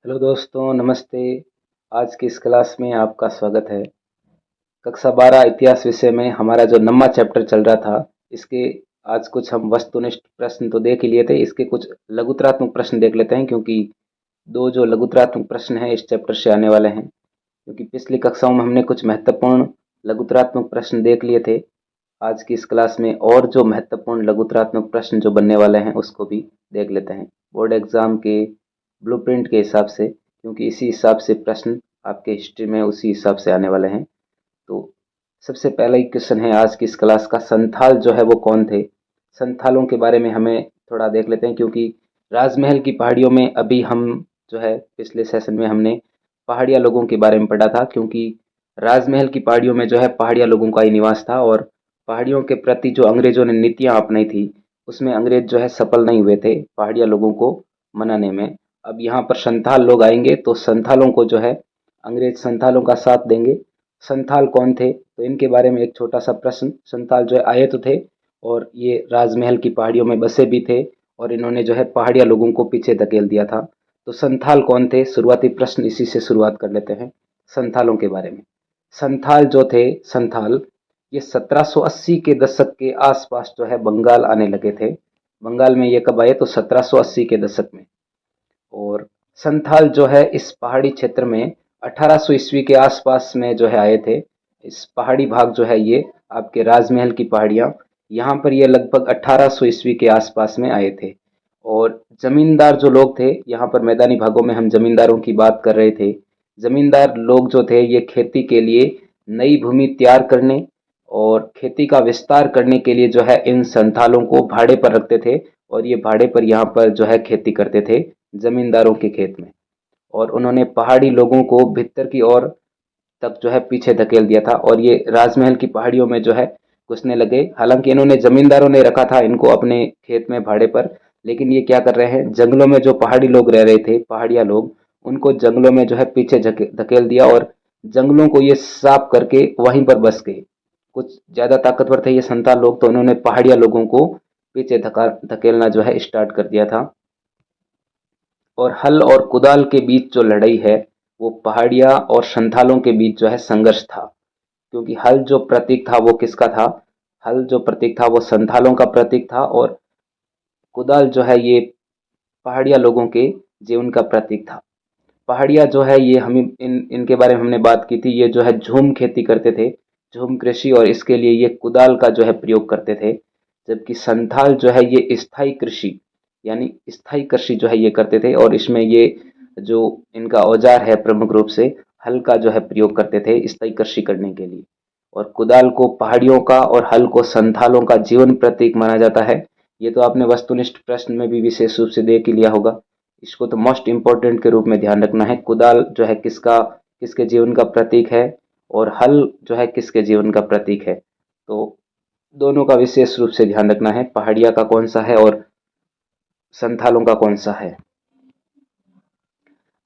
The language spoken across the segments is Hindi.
हेलो दोस्तों, नमस्ते। आज की इस क्लास में आपका स्वागत है। कक्षा 12 इतिहास विषय में हमारा जो 9वां चैप्टर चल रहा था, इसके आज कुछ हम वस्तुनिष्ठ प्रश्न तो देख ही लिए थे। इसके कुछ लघुतरात्मक प्रश्न देख लेते हैं, क्योंकि दो जो लघुतरात्मक प्रश्न हैं इस चैप्टर से आने वाले हैं। क्योंकि पिछली कक्षाओं में हमने कुछ महत्वपूर्ण लघुतरात्मक प्रश्न देख लिए थे। आज की इस क्लास में और जो महत्वपूर्ण लघुतरात्मक प्रश्न जो बनने वाले हैं उसको भी देख लेते हैं, बोर्ड एग्जाम के ब्लूप्रिंट के हिसाब से, क्योंकि इसी हिसाब से प्रश्न आपके हिस्ट्री में उसी हिसाब से आने वाले हैं। तो सबसे पहला ही क्वेश्चन है आज की इस क्लास का, संथाल जो है वो कौन थे। संथालों के बारे में हमें थोड़ा देख लेते हैं, क्योंकि राजमहल की पहाड़ियों में अभी हम जो है पिछले सेशन में हमने पहाड़िया लोगों के बारे में पढ़ा था। क्योंकि राजमहल की पहाड़ियों में जो है पहाड़िया लोगों का ही निवास था, और पहाड़ियों के प्रति जो अंग्रेजों ने नीतियां अपनाई थी उसमें अंग्रेज जो है सफल नहीं हुए थे पहाड़िया लोगों को मनाने में। अब यहाँ पर संथाल लोग आएंगे तो संथालों को जो है अंग्रेज संथालों का साथ देंगे। संथाल कौन थे, तो इनके बारे में एक छोटा सा प्रश्न। संथाल जो है आए तो थे, और ये राजमहल की पहाड़ियों में बसे भी थे, और इन्होंने जो है पहाड़िया लोगों को पीछे धकेल दिया था। तो संथाल कौन थे, शुरुआती प्रश्न इसी से शुरुआत कर लेते हैं संथालों के बारे में। संथाल जो थे, संथाल ये 1780 के दशक के आसपास जो है बंगाल आने लगे थे। बंगाल में ये कब आए, तो 1780 के दशक में। और संथाल जो है इस पहाड़ी क्षेत्र में 1800 ईस्वी के आसपास में जो है आए थे। इस पहाड़ी भाग जो है ये आपके राजमहल की पहाड़ियाँ, यहाँ पर ये लगभग 1800 ईस्वी के आसपास में आए थे। और जमींदार जो लोग थे, यहाँ पर मैदानी भागों में हम जमींदारों की बात कर रहे थे। जमींदार लोग जो थे ये खेती के लिए नई भूमि तैयार करने और खेती का विस्तार करने के लिए जो है इन संथालों को भाड़े पर रखते थे, और ये भाड़े पर यहाँ पर जो है खेती करते थे जमींदारों के खेत में। और उन्होंने पहाड़ी लोगों को भीतर की ओर तक जो है पीछे धकेल दिया था, और ये राजमहल की पहाड़ियों में जो है घुसने लगे। हालांकि इन्होंने जमींदारों ने रखा था इनको अपने खेत में भाड़े पर, लेकिन ये क्या कर रहे हैं, जंगलों में जो पहाड़ी लोग रह रहे थे, पहाड़िया लोग, उनको जंगलों में जो है पीछे धकेल दिया, और जंगलों को ये साफ करके वहीं पर बस गए। कुछ ज्यादा ताकतवर थे ये संताल लोग, तो उन्होंने पहाड़िया लोगों को पीछे धकेलना जो है स्टार्ट कर दिया था। और हल और कुदाल के बीच जो लड़ाई है वो पहाड़िया और संथालों के बीच जो है संघर्ष था। क्योंकि हल जो प्रतीक था वो किसका था, हल जो प्रतीक था वो संथालों का प्रतीक था, और कुदाल जो है ये पहाड़िया लोगों के जीवन का प्रतीक था। पहाड़िया जो है ये हम इनके बारे में हमने बात की थी, ये जो है झूम खेती करते थे, झूम कृषि, और इसके लिए ये कुदाल का जो है प्रयोग करते थे। जबकि संथाल जो है ये स्थायी कृषि, यानी स्थायी कृषि जो है ये करते थे, और इसमें ये जो इनका औजार है प्रमुख रूप से हल का जो है प्रयोग करते थे स्थायी कृषि करने के लिए। और कुदाल को पहाड़ियों का और हल को संथालों का जीवन प्रतीक माना जाता है। ये तो आपने वस्तुनिष्ठ प्रश्न में भी विशेष रूप से देख ही लिया होगा। इसको तो मोस्ट इम्पोर्टेंट के रूप में ध्यान रखना है। कुदाल जो है किसका, किसके जीवन का प्रतीक है, और हल जो है किसके जीवन का प्रतीक है। तो दोनों का विशेष रूप से ध्यान रखना है, पहाड़िया का कौन सा है और संथालों का कौन सा है।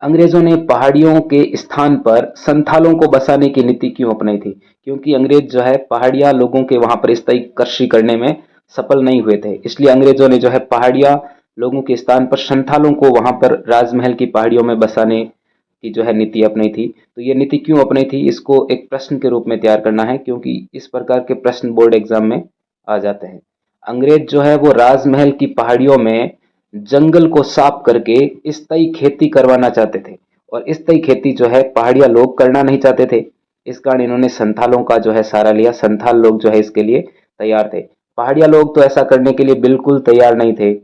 अंग्रेजों ने पहाड़ियों के स्थान पर संथालों को बसाने की नीति क्यों अपनाई थी, क्योंकि अंग्रेज जो है पहाड़िया लोगों के वहां पर स्थायी कृषि करने में सफल नहीं हुए थे। इसलिए अंग्रेजों ने जो है पहाड़िया लोगों के स्थान पर संथालों को वहां पर राजमहल की पहाड़ियों में बसाने की जो है नीति अपनाई थी। तो ये नीति क्यों अपनाई थी, इसको एक प्रश्न के रूप में तैयार करना है, क्योंकि इस प्रकार के प्रश्न बोर्ड एग्जाम में आ जाते हैं। अंग्रेज जो है वो राजमहल की पहाड़ियों में जंगल को साफ करके स्थायी खेती करवाना चाहते थे, और स्थायी खेती जो है पहाड़िया लोग करना नहीं चाहते थे। इस कारण इन्होंने संथालों का जो है सहारा लिया। संथाल लोग जो है इसके लिए तैयार थे। पहाड़िया लोग तो ऐसा करने के लिए बिल्कुल तैयार नहीं थे।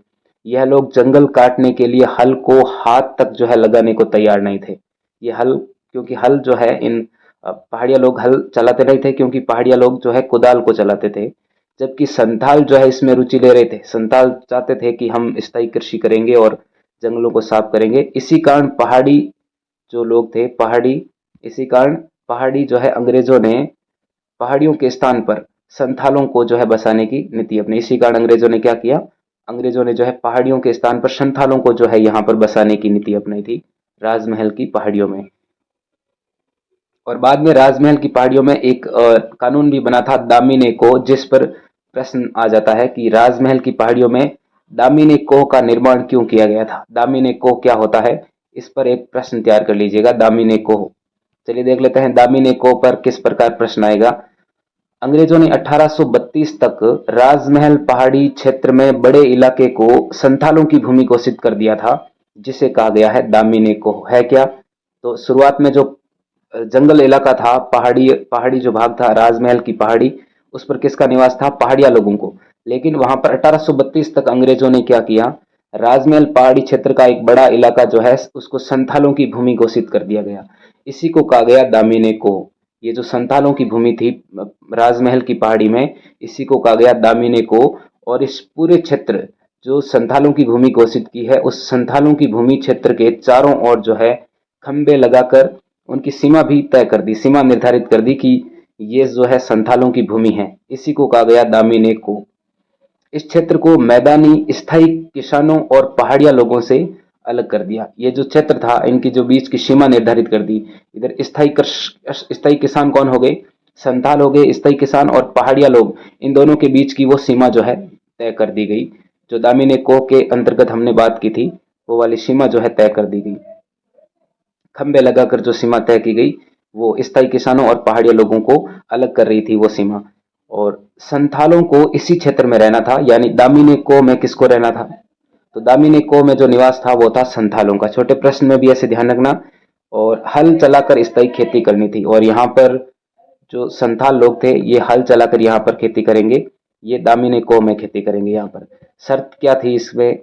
यह लोग जंगल काटने के लिए हल को हाथ तक जो है लगाने को तैयार नहीं थे। ये हल, क्योंकि हल जो है इन पहाड़िया लोग हल चलाते नहीं थे, क्योंकि पहाड़िया लोग जो है कुदाल को चलाते थे। जबकि संथाल जो है इसमें रुचि ले रहे थे। संथाल चाहते थे कि हम स्थायी कृषि करेंगे और जंगलों को साफ करेंगे। इसी कारण पहाड़ी जो लोग थे, पहाड़ी, इसी कारण पहाड़ी जो है अंग्रेजों ने पहाड़ियों के स्थान पर संथालों को जो है बसाने की नीति अपनी। इसी कारण अंग्रेजों ने क्या किया, अंग्रेजों ने जो है पहाड़ियों के स्थान पर संथालों को जो है यहाँ पर बसाने की नीति अपनाई थी राजमहल की पहाड़ियों में। और बाद में राजमहल की पहाड़ियों में एक कानून भी बना था दामिनी को, जिस पर प्रश्न आ जाता है कि राजमहल की पहाड़ियों में दामिनी कोह का निर्माण क्यों किया गया था। दामिनी कोह क्या होता है, इस पर एक प्रश्न तैयार कर लीजिएगा, दामिनी कोह। चलिए देख लेते हैं दामिनी कोह पर किस प्रकार प्रश्न आएगा। अंग्रेजों ने 1832 तक राजमहल पहाड़ी क्षेत्र में बड़े इलाके को संथालों की भूमि घोषित कर दिया था, जिसे कहा गया है दामिनी कोह। है क्या? तो शुरुआत में जो जंगल इलाका था, पहाड़ी पहाड़ी जो भाग था राजमहल की पहाड़ी, उस पर किसका निवास था? पहाड़िया लोगों को। लेकिन वहां पर 1832 तक अंग्रेजों ने क्या किया, राजमहल पहाड़ी क्षेत्र का एक बड़ा इलाका जो है उसको संथालों की भूमि घोषित कर दिया गया। इसी को कहा गया दामिनी कोह। ये जो संथालों की भूमि थी राजमहल की पहाड़ी में, इसी को कहा गया दामिनी कोह। और इस पूरे क्षेत्र जो संथालों की भूमि घोषित की है, उस संथालों की भूमि क्षेत्र के चारों ओर जो है खंबे लगाकर उनकी सीमा भी तय कर दी, सीमा निर्धारित कर दी कि ये जो है संथालों की भूमि है। इसी को कहा गया दामिनी कोह। इस क्षेत्र को मैदानी स्थायी किसानों और पहाड़िया लोगों से अलग कर दिया। ये जो क्षेत्र था इनकी जो बीच की सीमा निर्धारित कर दी। इधर स्थायी किसान कौन हो गए? संथाल हो गए स्थायी किसान, और पहाड़िया लोग, इन दोनों के बीच की वो सीमा जो है तय कर दी गई। जो दामिनी कोह के अंतर्गत हमने बात की थी, वो वाली सीमा जो है तय कर दी गई। खंबे लगाकर जो सीमा तय की गई वो स्थायी किसानों और पहाड़िया लोगों को अलग कर रही थी वो सीमा। और संथालों को इसी क्षेत्र में रहना था, यानी दामिनी कोह में किसको रहना था? तो दामिनी कोह में जो निवास था वो था संथालों का। छोटे प्रश्न में भी ऐसे ध्यान रखना। और हल चलाकर स्थायी खेती करनी थी, और यहाँ पर जो संथाल लोग थे ये हल चलाकर यहाँ पर खेती करेंगे, ये दामिनी कोह में खेती करेंगे। यहाँ पर शर्त क्या थी इसमें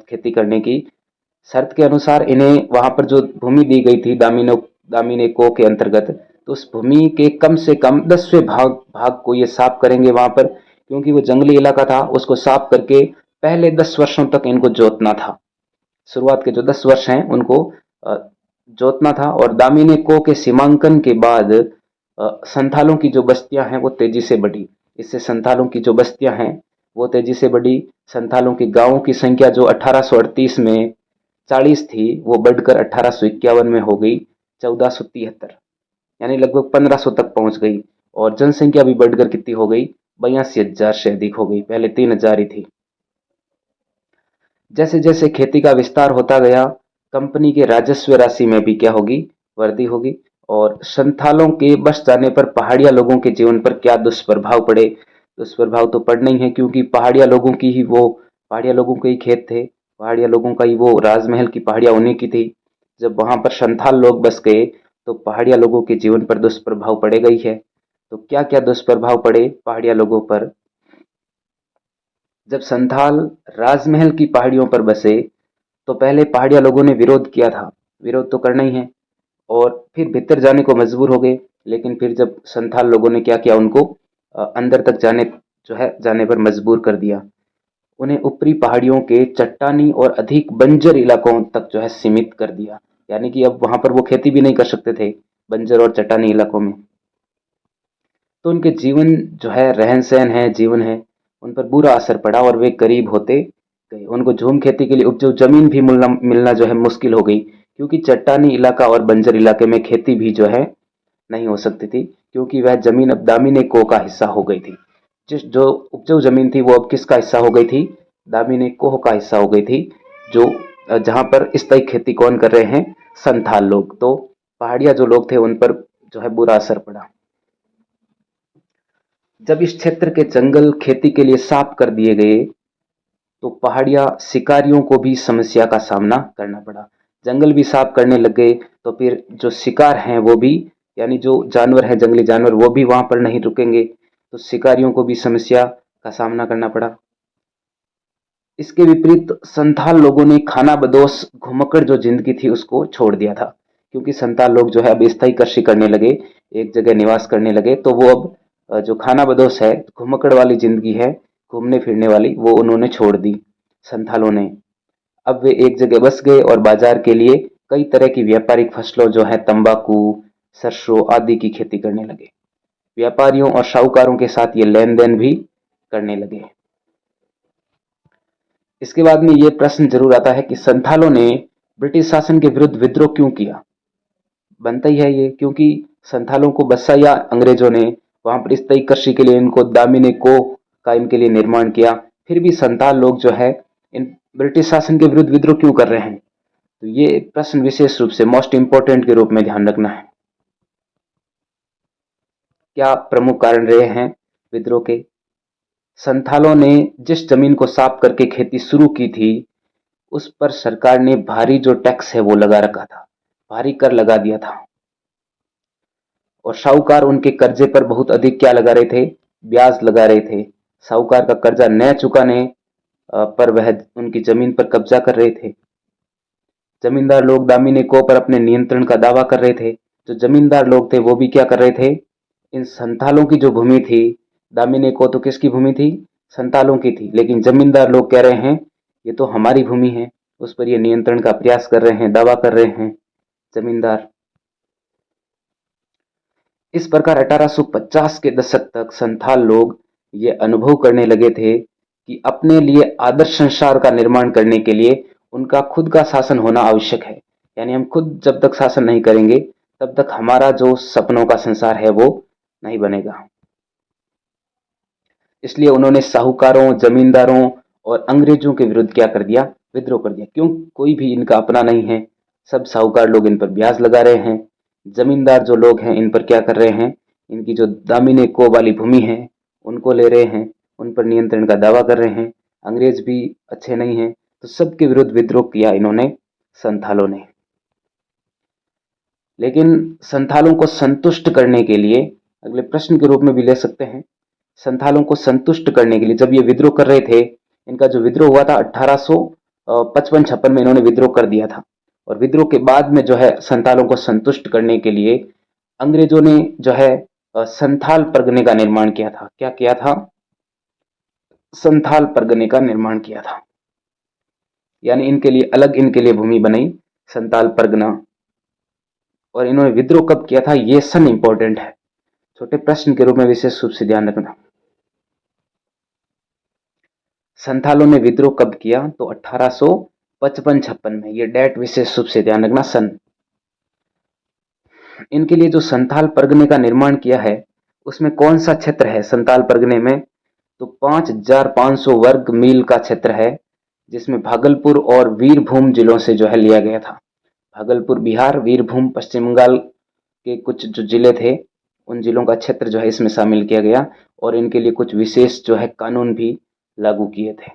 खेती करने की? शर्त के अनुसार इन्हें वहां पर जो भूमि दी गई थी दामिनी कोह के अंतर्गत, तो उस भूमि के कम से कम 10वें भाग को ये साफ करेंगे वहां पर, क्योंकि वो जंगली इलाका था। उसको साफ करके पहले 10 वर्षों तक इनको जोतना था। शुरुआत के जो 10 वर्ष हैं उनको जोतना था। और दामिनी कोह के सीमांकन के बाद संथालों की जो बस्तियां हैं वो तेजी से बढ़ी। इससे संथालों की जो बस्तियां हैं वो तेजी से बढ़ी। संथालों के गांवों की संख्या जो 1838 में 40 थी, वो बढ़कर 1851 में हो गई 1473, यानी लगभग 1500 तक पहुंच गई। और जनसंख्या भी बढ़कर कितनी हो गई? 82,000 से अधिक हो गई, पहले 3,000 ही थी। जैसे जैसे खेती का विस्तार होता गया, कंपनी के राजस्व राशि में भी क्या होगी? वृद्धि होगी। और संथालों के बस जाने पर पहाड़िया लोगों के जीवन पर क्या दुष्प्रभाव पड़े? दुष्प्रभाव तो पड़ना ही है, क्योंकि पहाड़िया लोगों के ही खेत थे, पहाड़िया लोगों का ही वो राजमहल की पहाड़िया उन्हीं की थी। जब वहां पर संथाल लोग बस गए तो पहाड़िया लोगों के जीवन पर दुष्प्रभाव पड़ेगा ही है। तो क्या क्या दुष्प्रभाव पड़े पहाड़िया लोगों पर? जब संथाल राजमहल की पहाड़ियों पर बसे तो पहले पहाड़िया लोगों ने विरोध किया था, विरोध तो करना ही है, और फिर भीतर जाने को मजबूर हो गए। लेकिन फिर जब संथाल लोगों ने क्या किया, उनको अंदर तक जाने पर मजबूर कर दिया। उन्हें ऊपरी पहाड़ियों के चट्टानी और अधिक बंजर इलाकों तक जो है सीमित कर दिया, यानी कि अब वहां पर वो खेती भी नहीं कर सकते थे बंजर और चट्टानी इलाकों में। तो उनके जीवन जो है, रहन सहन है, जीवन है, उन पर बुरा असर पड़ा और वे गरीब होते गए। उनको झूम खेती के लिए उपजाऊ जमीन भी मिलना जो है मुश्किल हो गई, क्योंकि चट्टानी इलाका और बंजर इलाके में खेती भी जो है नहीं हो सकती थी, क्योंकि वह जमीन अब दामिनी कोह का हिस्सा हो गई थी। जिस जो उपजाऊ जमीन थी वो अब किसका हिस्सा हो गई थी? दामिनी कोह का हिस्सा हो गई थी, जो जहां पर स्थायी खेती कौन कर रहे हैं? संथाल लोग। तो पहाड़िया जो लोग थे उन पर जो है बुरा असर पड़ा। जब इस क्षेत्र के जंगल खेती के लिए साफ कर दिए गए तो पहाड़िया शिकारियों को भी समस्या का सामना करना पड़ा। जंगल भी साफ करने लग गए तो फिर जो शिकार हैं वो भी, यानी जो जानवर हैं, जंगली जानवर, वो भी वहां पर नहीं रुकेंगे, तो शिकारियों को भी समस्या का सामना करना पड़ा। इसके विपरीत संथाल लोगों ने खाना बदोश घुमक्कड़ जो जिंदगी थी उसको छोड़ दिया था, क्योंकि संथाल लोग जो है अब स्थायी कृषि करने लगे, एक जगह निवास करने लगे, तो वो अब जो खाना बदोश है, घुमक्कड़ वाली जिंदगी है, घूमने फिरने वाली, वो उन्होंने छोड़ दी संथालों ने। अब वे एक जगह बस गए और बाजार के लिए कई तरह की व्यापारिक फसलों जो है तंबाकू, सरसों आदि की खेती करने लगे। व्यापारियों और साहूकारों के साथ ये लेन देन भी करने लगे। इसके बाद में ये प्रश्न जरूर आता है कि संथालों ने ब्रिटिश शासन के विरुद्ध विद्रोह क्यों किया? बनता ही है ये, क्योंकि संथालों को बसाया अंग्रेजों ने, वहां पर स्थायी कृषि के लिए इनको दामिनी कोह का इनके लिए निर्माण किया। फिर भी संथाल लोग जो है इन ब्रिटिश शासन के विरुद्ध विद्रोह क्यों कर रहे हैं? तो ये प्रश्न विशेष रूप से मोस्ट इंपॉर्टेंट के रूप में ध्यान रखना है। क्या प्रमुख कारण रहे हैं विद्रोह के? संथालों ने जिस जमीन को साफ करके खेती शुरू की थी, उस पर सरकार ने भारी जो टैक्स है वो लगा रखा था, भारी कर लगा दिया था। और साहूकार उनके कर्जे पर बहुत अधिक क्या लगा रहे थे? ब्याज लगा रहे थे। साहूकार का कर्जा न चुकाने पर वह उनकी जमीन पर कब्जा कर रहे थे। जमींदार लोग दामिनी को पर अपने नियंत्रण का दावा कर रहे थे। जो जमींदार लोग थे वो भी क्या कर रहे थे? इन संथालों की जो भूमि थी, दामिनी को तो किसकी भूमि थी? संथालों की थी। लेकिन जमींदार लोग कह रहे हैं ये तो हमारी भूमि है, उस पर ये नियंत्रण का प्रयास कर रहे हैं, दावा कर रहे हैं जमींदार। इस प्रकार 1850 के दशक तक संथाल लोग ये अनुभव करने लगे थे कि अपने लिए आदर्श संसार का निर्माण करने के लिए उनका खुद का शासन होना आवश्यक है। यानी हम खुद जब तक शासन नहीं करेंगे तब तक हमारा जो सपनों का संसार है वो नहीं बनेगा। इसलिए उन्होंने साहूकारों, जमींदारों और अंग्रेजों के विरुद्ध क्या कर दिया? विद्रोह कर दिया। क्यों? कोई भी इनका अपना नहीं है, सब साहूकार लोग इन पर ब्याज लगा रहे हैं। जमींदार जो लोग हैं इन पर क्या कर रहे हैं? इनकी जो दामिने को वाली भूमि है उनको ले रहे हैं, उन पर नियंत्रण का दावा कर रहे हैं। अंग्रेज भी अच्छे नहीं हैं, तो सबके विरुद्ध विद्रोह किया इन्होंने, संथालों ने। लेकिन संथालों को संतुष्ट करने के लिए, अगले प्रश्न के रूप में भी ले सकते हैं, संथालों को संतुष्ट करने के लिए जब ये विद्रोह कर रहे थे, इनका जो विद्रोह हुआ था 1855-56 में इन्होंने विद्रोह कर दिया था। और विद्रोह के बाद में जो है संथालों को संतुष्ट करने के लिए अंग्रेजों ने जो है संथाल परगने का निर्माण किया था। क्या किया था? संथाल परगने का निर्माण किया था। यानी इनके लिए अलग, इनके लिए भूमि बनाई, संथाल परगना। और इन्होंने विद्रोह कब किया था? ये सन इंपॉर्टेंट है, छोटे प्रश्न के रूप में विशेष रूप से ध्यान रखना। संथालों ने विद्रोह कब किया? तो 1855-56 में। ये डेट विशेष रूप से ध्यान रखना, सन। इनके लिए जो संथाल परगने का निर्माण किया है उसमें कौन सा क्षेत्र है संथाल परगने में? तो 5500 वर्ग मील का क्षेत्र है, जिसमें भागलपुर और वीरभूम जिलों से जो है लिया गया था। भागलपुर बिहार, वीरभूम पश्चिम बंगाल के कुछ जो जिले थे उन जिलों का क्षेत्र जो है इसमें शामिल किया गया। और इनके लिए कुछ विशेष जो है कानून भी लागू किए थे।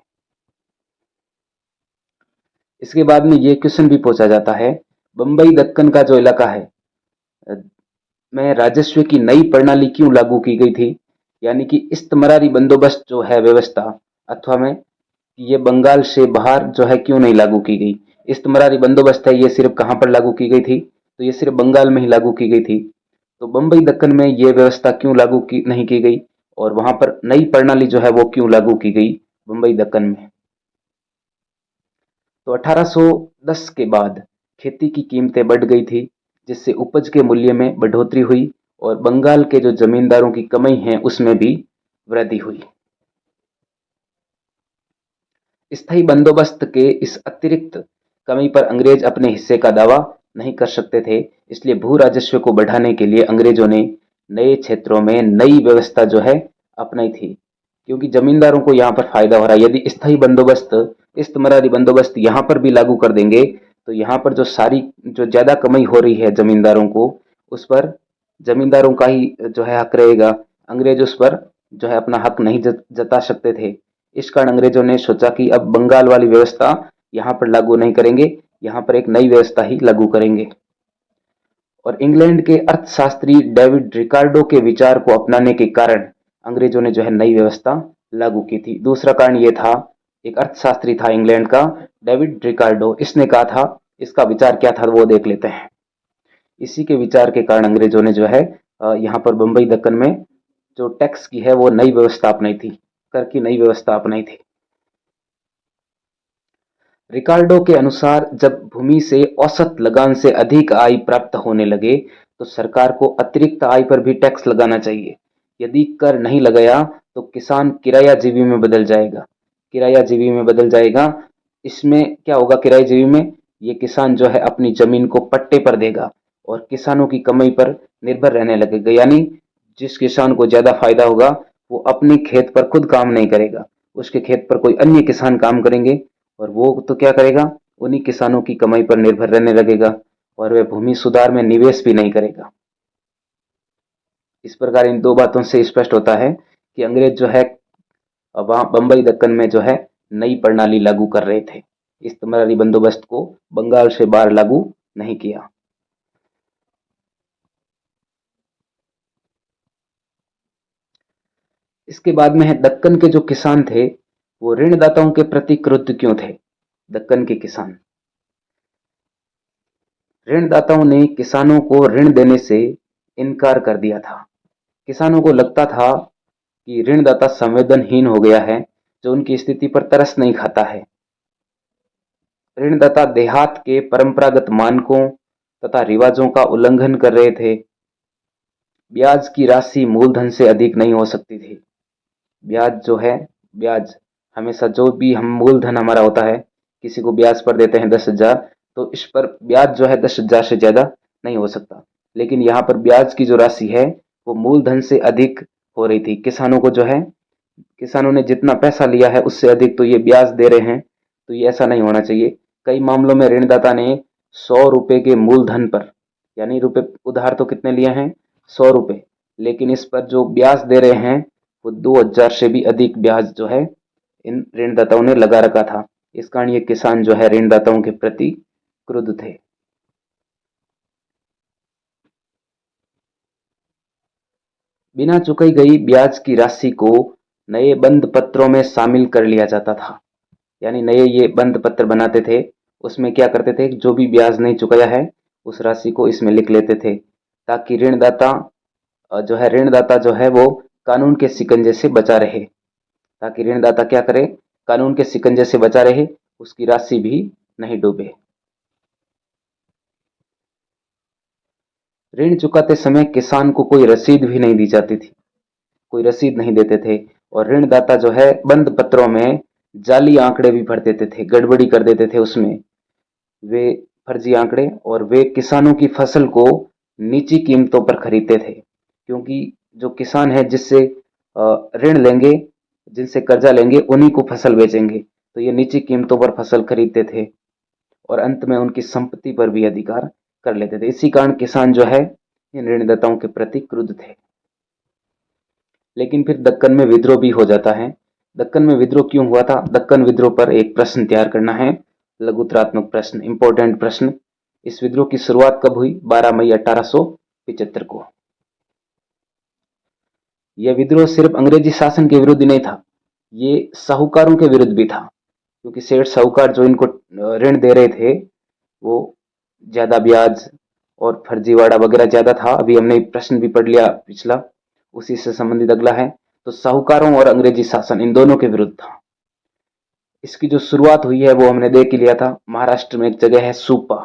इसके बाद में ये क्वेश्चन भी पूछा जाता है, बंबई दक्कन का जो इलाका है में राजस्व की नई प्रणाली क्यों लागू की गई थी? यानी कि इस्तमरारी बंदोबस्त जो है व्यवस्था, अथवा में ये बंगाल से बाहर जो है क्यों नहीं लागू की गई? इस्तमरारी बंदोबस्त है ये सिर्फ कहां पर लागू की गई थी? तो ये सिर्फ बंगाल में ही लागू की गई थी। तो बंबई दक्कन में ये व्यवस्था क्यों लागू की नहीं की गई, और वहां पर नई प्रणाली जो है वो क्यों लागू की गई बंबई दक्कन में? तो 1810 के बाद खेती की कीमतें बढ़ गई थी, जिससे उपज के मूल्य में बढ़ोतरी हुई और बंगाल के जो जमींदारों की कमाई है उसमें भी वृद्धि हुई। स्थायी बंदोबस्त के इस अतिरिक्त कमी पर अंग्रेज अपने हिस्से का दावा नहीं कर सकते थे। इसलिए भू राजस्व को बढ़ाने के लिए अंग्रेजों ने नए क्षेत्रों में नई व्यवस्था जो है अपनाई थी, क्योंकि जमींदारों को यहाँ पर फायदा हो रहा है। यदि स्थायी बंदोबस्त, इस्तमरारी बंदोबस्त यहाँ पर भी लागू कर देंगे तो यहाँ पर जो ज्यादा कमाई हो रही है जमींदारों को, उस पर जमींदारों का ही जो है हक रहेगा। अंग्रेज उस पर जो है अपना हक नहीं जता सकते थे। इस कारण अंग्रेजों ने सोचा कि अब बंगाल वाली व्यवस्था यहाँ पर लागू नहीं करेंगे, यहाँ पर एक नई व्यवस्था ही लागू करेंगे। और इंग्लैंड के अर्थशास्त्री डेविड रिकार्डो के विचार को अपनाने के कारण अंग्रेजों ने जो है नई व्यवस्था लागू की थी। दूसरा कारण ये था, एक अर्थशास्त्री था इंग्लैंड का, डेविड रिकार्डो, इसने कहा था, इसका विचार क्या था वो देख लेते हैं। इसी के विचार के कारण अंग्रेजों ने जो है यहाँ पर बंबई दक्कन में जो टैक्स की है वो नई व्यवस्था अपनाई थी, कर की नई व्यवस्था अपनाई थी। रिकार्डो के अनुसार जब भूमि से औसत लगान से अधिक आय प्राप्त होने लगे तो सरकार को अतिरिक्त आय पर भी टैक्स लगाना चाहिए। यदि कर नहीं लगाया तो किसान किरायाजीवी में बदल जाएगा, किरायाजीवी में बदल जाएगा। इसमें क्या होगा? किरायाजीवी में ये किसान जो है अपनी जमीन को पट्टे पर देगा और किसानों की कमाई पर निर्भर रहने लगेगा। यानी जिस किसान को ज्यादा फायदा होगा वो अपने खेत पर खुद काम नहीं करेगा, उसके खेत पर कोई अन्य किसान काम करेंगे और वो तो क्या करेगा? उन्हीं किसानों की कमाई पर निर्भर रहने लगेगा और वह भूमि सुधार में निवेश भी नहीं करेगा। इस प्रकार इन दो बातों से स्पष्ट होता है कि अंग्रेज जो है वहां बंबई दक्कन में जो है नई प्रणाली लागू कर रहे थे। इस्तमारी बंदोबस्त को बंगाल से बाहर लागू नहीं किया। इसके बाद में है दक्कन के जो किसान थे वो ऋणदाताओं के प्रति क्रुद्ध क्यों थे। दक्कन के किसान, ऋणदाताओं ने किसानों को ऋण देने से इनकार कर दिया था। किसानों को लगता था कि ऋणदाता संवेदनहीन हो गया है, जो उनकी स्थिति पर तरस नहीं खाता है। ऋणदाता देहात के परंपरागत मानकों तथा रिवाजों का उल्लंघन कर रहे थे। ब्याज की राशि मूलधन से अधिक नहीं हो सकती थी। ब्याज जो है, ब्याज हमेशा जो भी हम मूलधन हमारा होता है, किसी को ब्याज पर देते हैं 10,000, तो इस पर ब्याज जो है 10,000 से ज्यादा नहीं हो सकता। लेकिन यहाँ पर ब्याज की जो राशि है वो मूलधन से अधिक हो रही थी। किसानों को जो है, किसानों ने जितना पैसा लिया है उससे अधिक तो ये ब्याज दे रहे हैं, तो ये ऐसा नहीं होना चाहिए। कई मामलों में ऋणदाता ने 100 रुपए के मूलधन पर, यानी रुपए उधार तो कितने लिए हैं, 100 रुपए, लेकिन इस पर जो ब्याज दे रहे हैं वो 2,000 से भी अधिक ब्याज जो है इन ऋणदाताओं ने लगा रखा था। इस कारण ये किसान जो है ऋणदाताओं के प्रति क्रुद्ध थे। बिना चुकाई गई ब्याज की राशि को नए बंद पत्रों में शामिल कर लिया जाता था। यानी नए ये बंद पत्र बनाते थे, उसमें क्या करते थे, जो भी ब्याज नहीं चुकाया है उस राशि को इसमें लिख लेते थे, ताकि ऋणदाता जो है वो कानून के शिकंजे से बचा रहे। ताकि ऋणदाता क्या करे, कानून के शिकंजे से बचा रहे, उसकी राशि भी नहीं डूबे। ऋण चुकाते समय किसान को कोई रसीद भी नहीं दी जाती थी, कोई रसीद नहीं देते थे। और ऋणदाता जो है बंद पत्रों में जाली आंकड़े भी भर देते थे, गड़बड़ी कर देते थे उसमें, वे फर्जी आंकड़े, और वे किसानों की फसल को नीची कीमतों पर खरीदते थे। क्योंकि जो किसान है जिससे ऋण लेंगे, जिनसे कर्जा लेंगे, उन्हीं को फसल बेचेंगे, तो ये नीची कीमतों पर फसल खरीदते थे और अंत में उनकी संपत्ति पर भी अधिकार कर लेते थे। इसी कारण किसान जो है इन ऋणदाताओं के प्रति क्रुद्ध थे। लेकिन फिर दक्कन में विद्रोह भी हो जाता है। दक्कन में विद्रोह क्यों हुआ था, दक्कन विद्रोह पर एक प्रश्न तैयार करना है, लघुत्रात्मक प्रश्न, इंपॉर्टेंट प्रश्न। इस विद्रोह की शुरुआत कब हुई, 12 मई 1875 को। यह विद्रोह सिर्फ अंग्रेजी शासन के विरुद्ध नहीं था, ये साहूकारों के विरुद्ध भी था। क्योंकि सेठ साहूकार जो इनको ऋण दे रहे थे वो ज्यादा ब्याज और फर्जीवाड़ा वगैरह ज्यादा था। अभी हमने प्रश्न भी पढ़ लिया पिछला, उसी से संबंधित अगला है। तो साहूकारों और अंग्रेजी शासन इन दोनों के विरुद्ध था। इसकी जो शुरुआत हुई है वो हमने देख ही लिया था। महाराष्ट्र में एक जगह है सुपा,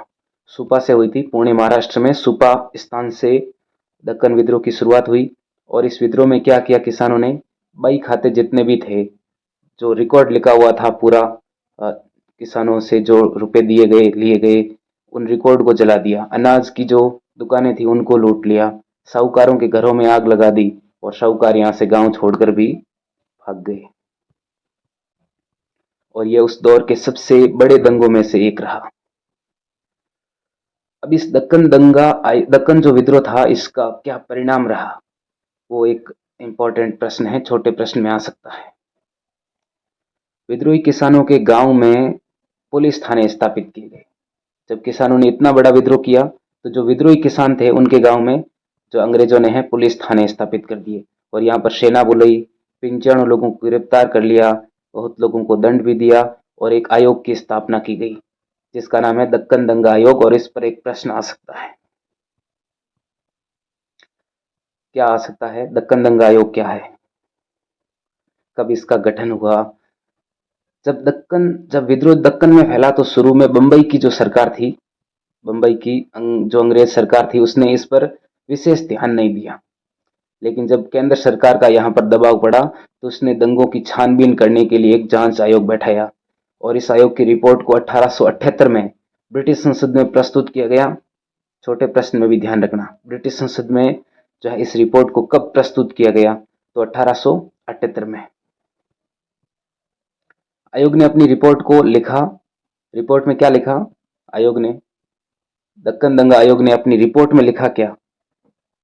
सुपा से हुई थी, पुणे महाराष्ट्र में सुपा स्थान से दक्कन विद्रोह की शुरुआत हुई। और इस विद्रोह में क्या किया किसानों ने, बही खाते जितने भी थे, जो रिकॉर्ड लिखा हुआ था पूरा, किसानों से जो रुपए दिए गए लिए गए, उन रिकॉर्ड को जला दिया। अनाज की जो दुकानें थी उनको लूट लिया। साहूकारों के घरों में आग लगा दी और साहूकार यहां से गांव छोड़कर भी भाग गए। और यह उस दौर के सबसे बड़े दंगों में से एक रहा। अब इस दक्कन जो विद्रोह था इसका क्या परिणाम रहा, वो एक इंपॉर्टेंट प्रश्न है, छोटे प्रश्न में आ सकता है। विद्रोही किसानों के गांव में पुलिस थाने स्थापित किए गए। जब किसानों ने इतना बड़ा विद्रोह किया तो जो विद्रोही किसान थे उनके गांव में जो अंग्रेजों ने है पुलिस थाने स्थापित कर दिए और यहाँ पर सेना बुलाई, 95 लोगों को गिरफ्तार कर लिया, बहुत लोगों को दंड भी दिया और एक आयोग की स्थापना की गई जिसका नाम है दक्कन दंगा आयोग। और इस पर एक प्रश्न आ सकता है, क्या आ सकता है, दक्कन दंगा आयोग क्या है, कब इसका गठन हुआ। जब विद्रोह दक्कन में फैला तो शुरू में बंबई की जो सरकार थी, बंबई की जो अंग्रेज सरकार थी, उसने इस पर विशेष ध्यान नहीं दिया। लेकिन जब केंद्र सरकार का यहाँ पर दबाव पड़ा तो उसने दंगों की छानबीन करने के लिए एक जांच आयोग बैठाया और इस आयोग की रिपोर्ट को 1878 में ब्रिटिश संसद में प्रस्तुत किया गया। छोटे प्रश्न में भी ध्यान रखना, ब्रिटिश संसद में जो है इस रिपोर्ट को कब प्रस्तुत किया गया, तो 1878 में। आयोग ने अपनी रिपोर्ट को लिखा, रिपोर्ट में क्या लिखा आयोग ने, दक्कन दंगा आयोग ने अपनी रिपोर्ट में लिखा क्या?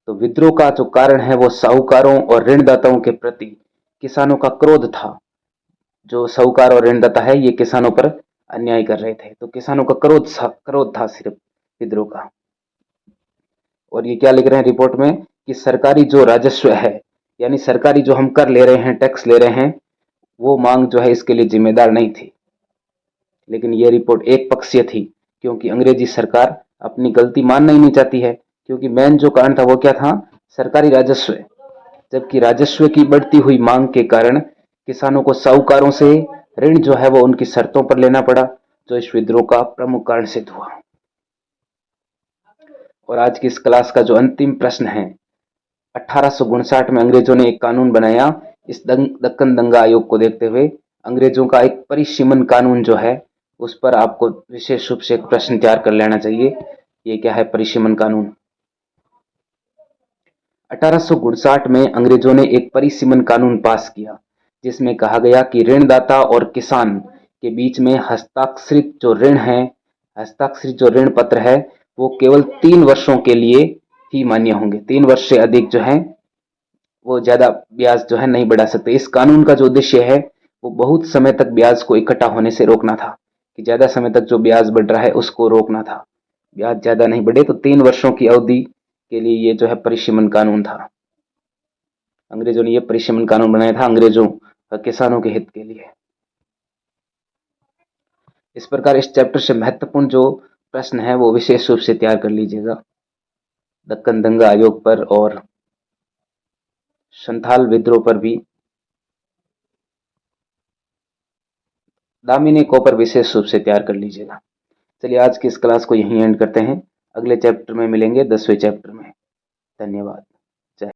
तो विद्रोह का जो कारण है वो साहूकारों और ऋणदाताओं के प्रति किसानों का क्रोध था। जो साहूकार और ऋणदाता है ये किसानों पर अन्याय कर रहे थे, तो किसानों का क्रोध था सिर्फ विद्रोह का। और ये क्या लिख रहे हैं रिपोर्ट में कि सरकारी जो राजस्व है, यानी सरकारी जो हम कर ले रहे हैं, टैक्स ले रहे हैं, वो मांग जो है इसके लिए जिम्मेदार नहीं थी। लेकिन ये रिपोर्ट एक पक्षीय थी, क्योंकि अंग्रेजी सरकार अपनी गलती मानना ही नहीं चाहती है। क्योंकि मेन जो कारण था वो क्या था, सरकारी राजस्व। जबकि राजस्व की बढ़ती हुई मांग के कारण किसानों को साहूकारों से ऋण जो है वो उनकी शर्तों पर लेना पड़ा, जो इस विद्रोह का प्रमुख कारण सिद्ध हुआ। और आज की इस क्लास का जो अंतिम प्रश्न है, 1859 में अंग्रेजों ने एक कानून बनाया। इस दक्कन दंगा आयोग को देखते हुए अंग्रेजों का एक परिसीमन कानून जो है उस पर आपको विशेष रूप से एक प्रश्न तैयार कर लेना चाहिए। ये क्या है परिसीमन कानून? 1859 में अंग्रेजों ने एक परिसीमन कानून पास किया, जिसमें कहा गया कि ऋणदाता और किसान के बीच में हस्ताक्षरित जो ऋण है, हस्ताक्षरित जो ऋण पत्र है, वो केवल 3 वर्षों के लिए ही मान्य होंगे। 3 वर्ष से अधिक जो है वो ज्यादा ब्याज जो है नहीं बढ़ा सकते। इस कानून का जो उद्देश्य है वो बहुत समय तक ब्याज को इकट्ठा होने से रोकना था, कि ज्यादा समय तक जो ब्याज बढ़ रहा है उसको रोकना था, ब्याज ज्यादा नहीं बढ़े। तो 3 वर्षों की अवधि के लिए ये जो है परिसीमन कानून था। अंग्रेजों ने ये परिसीमन कानून बनाया था अंग्रेजों किसानों के हित के लिए। इस प्रकार इस चैप्टर से महत्वपूर्ण जो प्रश्न है वो विशेष रूप से तैयार कर लीजिएगा, दक्कन दंगा आयोग पर और संथाल विद्रोह पर भी, दामिनी को पर विशेष रूप से तैयार कर लीजिएगा। चलिए आज की इस क्लास को यहीं एंड करते हैं, अगले चैप्टर में मिलेंगे 10वें चैप्टर में। धन्यवाद।